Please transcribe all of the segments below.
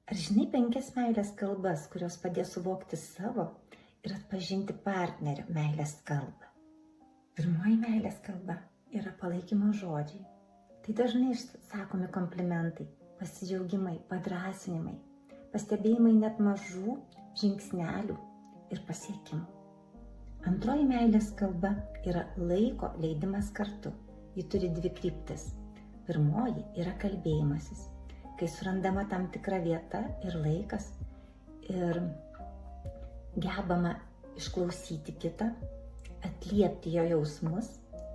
Ar žinai 5 meilės kalbas, kurios padės suvokti savo ir atpažinti partnerio meilės kalbą? Pirmoji meilės kalba yra palaikymo žodžiai. Tai dažnai išsakomi komplimentai, pasidžiaugimai, padrąsinimai, pastebėjimai net mažų žingsnelių ir pasiekimų. Antroji meilės kalba yra laiko leidimas kartu. Ji turi 2 kryptis. Pirmoji yra kalbėjimasis, kai surandama tam tikra vieta ir laikas ir gebama išklausyti kitą, atliepti jo jausmus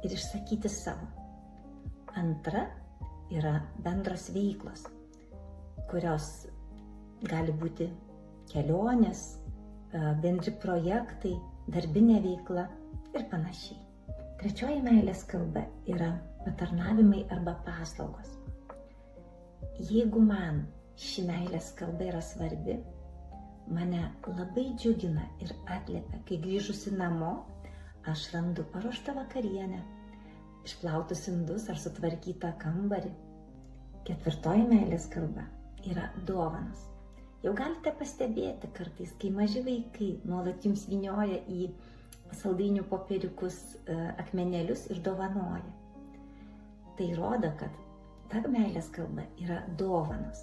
ir išsakyti savo. Antra yra bendros veiklos, kurios gali būti kelionės, bendri projektai, darbinė veikla ir panašiai. Trečioji meilės kalba yra patarnavimai arba paslaugos. Jeigu man ši meilės kalba yra svarbi, mane labai džiugina ir atliepia, kai grįžusi namo, aš randu paruoštą vakarienę, išplautus indus ar sutvarkytą kambarį. Ketvirtoji meilės kalba yra dovanos. Jau galite pastebėti kartais, kai maži vaikai nuolat jums vynioja į saldainių popieriukus, akmenėlius ir dovanoja. Tai rodo, kad ta meilės kalba yra dovanos.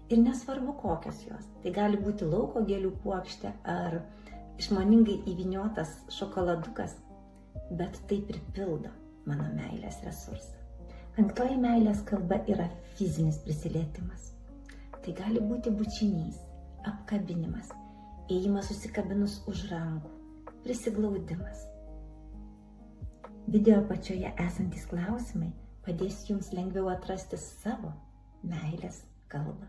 Ir nesvarbu kokios jos. Tai gali būti lauko gėlių puokštė ar išmoningai įvyniotas šokoladukas, bet tai pripildo mano meilės resursą. Penktoji meilės kalba yra fizinis prisilietimas. Tai gali būti bučinys, apkabinimas, ėjimas susikabinus už rankų, prisiglaudimas. Video apačioje esantys klausimai padės jums lengviau atrasti savo meilės kalbą.